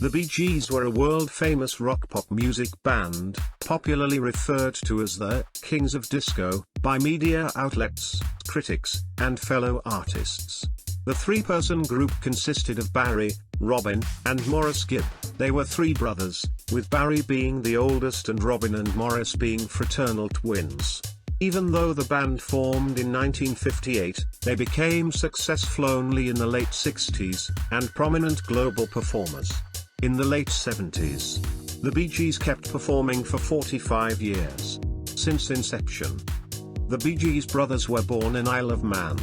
The Bee Gees were a world-famous rock-pop music band, popularly referred to as the Kings of Disco by media outlets, critics, and fellow artists. The three-person group consisted of Barry, Robin, and Maurice Gibb. They were three brothers, with Barry being the oldest and Robin and Maurice being fraternal twins. Even though the band formed in 1958, they became successful only in the late 60s, and prominent global performers. In the late 70s, the Bee Gees kept performing for 45 years. Since inception, the Bee Gees brothers were born in Isle of Man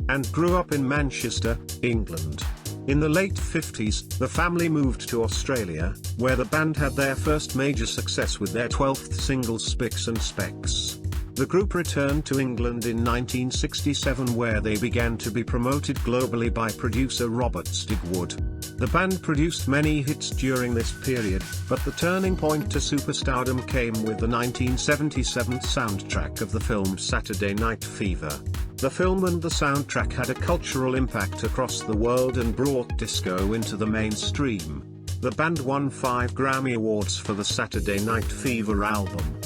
and grew up in Manchester, England. In the late 50s, the family moved to Australia, where the band had their first major success with their 12th single Spicks and Specks. The group returned to England in 1967, where they began to be promoted globally by producer Robert Stigwood. The band produced many hits during this period, but the turning point to superstardom came with the 1977 soundtrack of the film Saturday Night Fever. The film and the soundtrack had a cultural impact across the world and brought disco into the mainstream. The band won 5 Grammy Awards for the Saturday Night Fever album.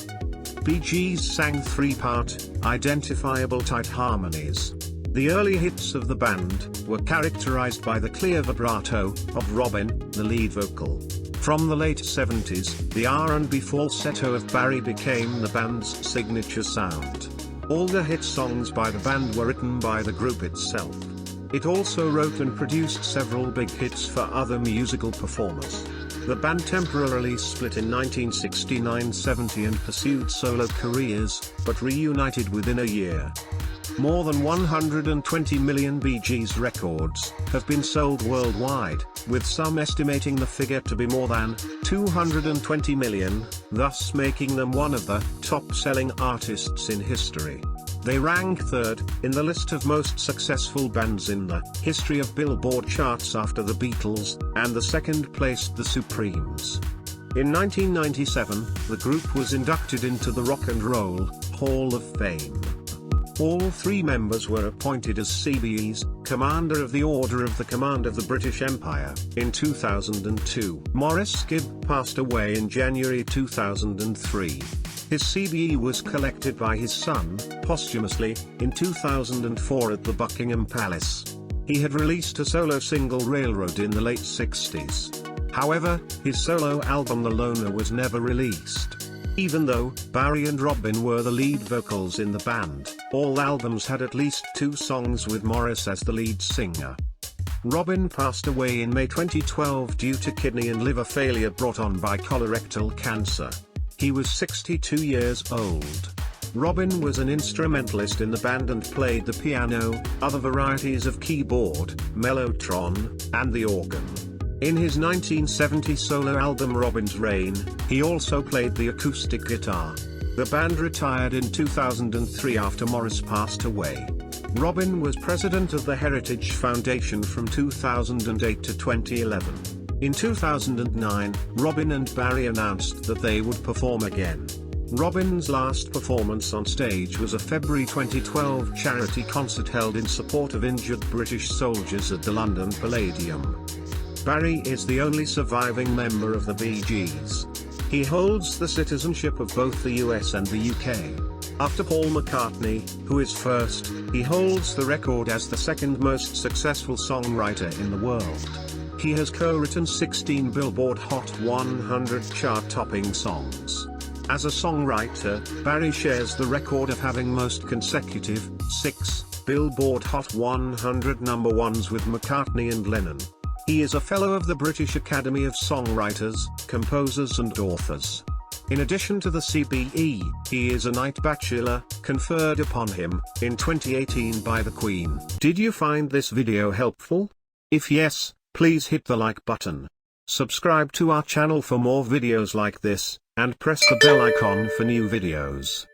Bee Gees sang 3-part, identifiable tight harmonies. The early hits of the band were characterized by the clear vibrato of Robin, the lead vocal. From the late 70s, the R&B falsetto of Barry became the band's signature sound. All the hit songs by the band were written by the group itself. It also wrote and produced several big hits for other musical performers. The band temporarily split in 1969-70 and pursued solo careers, but reunited within a year. More than 120 million Bee Gees records have been sold worldwide, with some estimating the figure to be more than 220 million, thus making them one of the top-selling artists in history. They rank third in the list of most successful bands in the history of Billboard charts after the Beatles, and the second placed the Supremes. In 1997, the group was inducted into the Rock and Roll Hall of Fame. All 3 members were appointed as CBE's Commander of the Order of the Command of the British Empire in 2002. Maurice Gibb passed away in January 2003. His CBE was collected by his son, posthumously, in 2004 at the Buckingham Palace. He had released a solo single Railroad in the late 60s. However, his solo album The Loner was never released. Even though Barry and Robin were the lead vocals in the band, all albums had at least 2 songs with Maurice as the lead singer. Robin passed away in May 2012 due to kidney and liver failure brought on by colorectal cancer. He was 62 years old. Robin was an instrumentalist in the band and played the piano, other varieties of keyboard, mellotron, and the organ. In his 1970 solo album Robin's Reign, he also played the acoustic guitar. The band retired in 2003 after Maurice passed away. Robin was president of the Heritage Foundation from 2008 to 2011. In 2009, Robin and Barry announced that they would perform again. Robin's last performance on stage was a February 2012 charity concert held in support of injured British soldiers at the London Palladium. Barry is the only surviving member of the Bee Gees. He holds the citizenship of both the US and the UK. After Paul McCartney, who is first, he holds the record as the second most successful songwriter in the world. He has co-written 16 Billboard Hot 100 chart-topping songs. As a songwriter, Barry shares the record of having most consecutive 6 Billboard Hot 100 number ones with McCartney and Lennon. He is a fellow of the British Academy of Songwriters, Composers and Authors. In addition to the CBE, he is a Knight Bachelor, conferred upon him in 2018 by the Queen. Did you find this video helpful? If yes, please hit the like button. Subscribe to our channel for more videos like this, and press the bell icon for new videos.